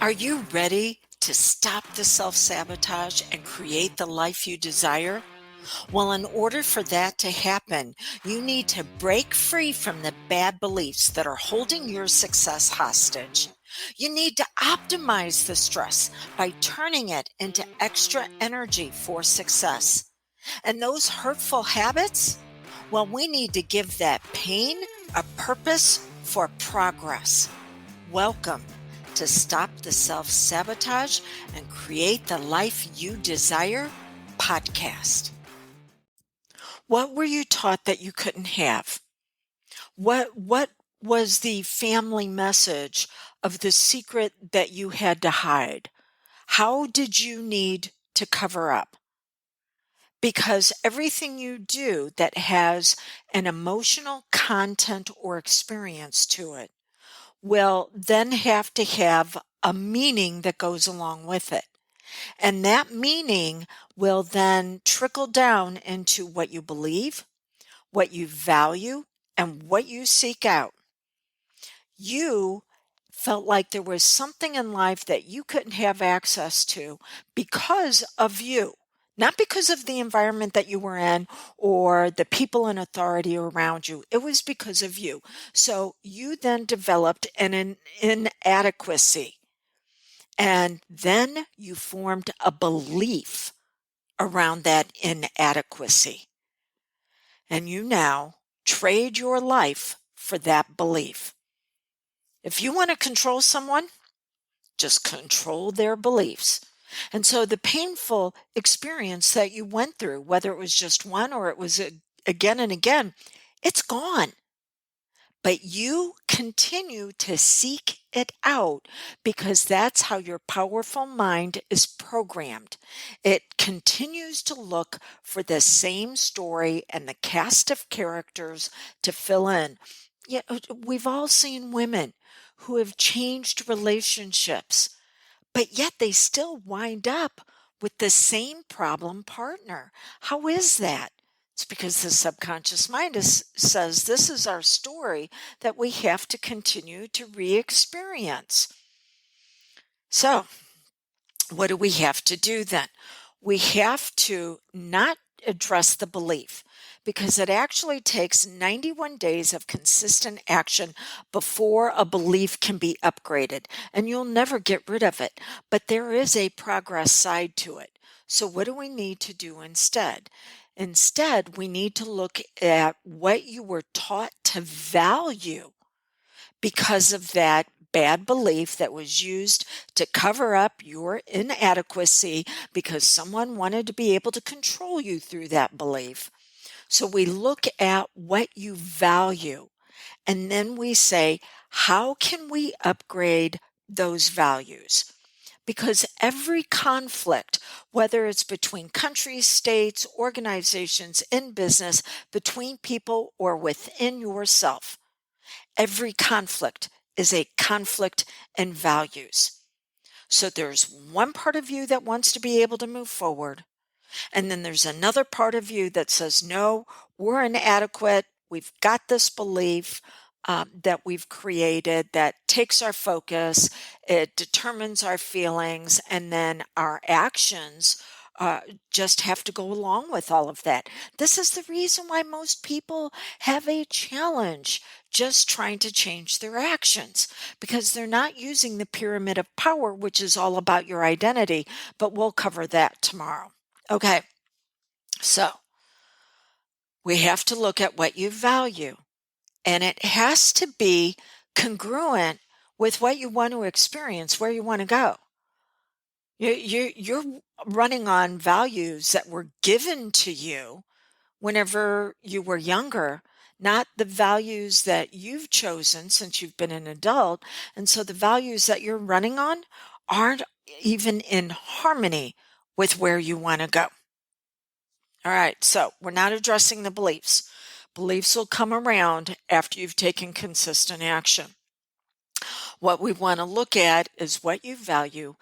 Are you ready to stop the self sabotage and create the life you desire? Well, in order for that to happen, you need to break free from the bad beliefs that are holding your success hostage. You need to optimize the stress by turning it into extra energy for success. And those hurtful habits? Well, we need to give that pain a purpose for progress. Welcome to Stop the Self Sabotage and Create the Life You Desire podcast. What were you taught that you couldn't have? What was the family message of the secret that you had to hide? How did you need to cover up? Because everything you do that has an emotional content or experience to it will then have to have a meaning that goes along with it. And that meaning will then trickle down into what you believe, what you value, and what you seek out. You felt like there was something in life that you couldn't have access to because of you. Not because of the environment that you were in or the people in authority around you. It was because of you. So you then developed an inadequacy. And then you formed a belief around that inadequacy. And you now trade your life for that belief. If you want to control someone, just control their beliefs. And so the painful experience that you went through, whether it was just one or it was again and again, it's gone. But you continue to seek it out because that's how your powerful mind is programmed. It continues to look for the same story and the cast of characters to fill in. Yeah, we've all seen women who have changed relationships, but yet they still wind up with the same problem partner. How is that? It's because the subconscious mind says this is our story that we have to continue to re-experience. So, what do we have to do then? We have to not address the belief because it actually takes 91 days of consistent action before a belief can be upgraded, and you'll never get rid of it. But there is a progress side to it. So, what do we need to do instead? Instead, we need to look at what you were taught to value because of that bad belief that was used to cover up your inadequacy because someone wanted to be able to control you through that belief. So we look at what you value and then we say, how can we upgrade those values? Because every conflict, whether it's between countries, states, organizations, in business, between people, or within yourself, every conflict is a conflict in values. So there's one part of you that wants to be able to move forward. And then there's another part of you that says, no, we're inadequate. We've got this belief that we've created that takes our focus, it determines our feelings, and then our actions just have to go along with all of that. This is the reason why most people have a challenge just trying to change their actions because they're not using the pyramid of power, which is all about your identity. But we'll cover that tomorrow. Okay, so we have to look at what you value, and it has to be congruent with what you want to experience, where you want to go. You're running on values that were given to you whenever you were younger, not the values that you've chosen since you've been an adult. And so the values that you're running on aren't even in harmony with where you want to go. All right, so we're not addressing the beliefs. Beliefs will come around after you've taken consistent action. What we want to look at is what you value.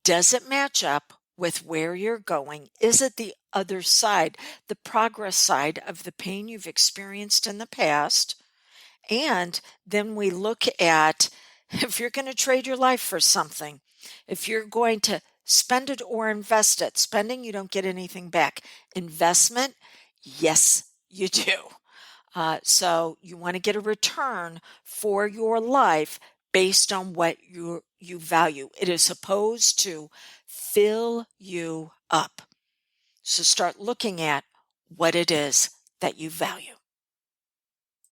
Does it match up with where you're going? Is it the other side, the progress side of the pain you've experienced in the past? And then we look at If you're going to trade your life for something, if you're going to spend it or invest it, spending, you don't get anything back. Investment, yes, you do. So you want to get a return for your life based on what you value. It is supposed to fill you up. So start looking at what it is that you value.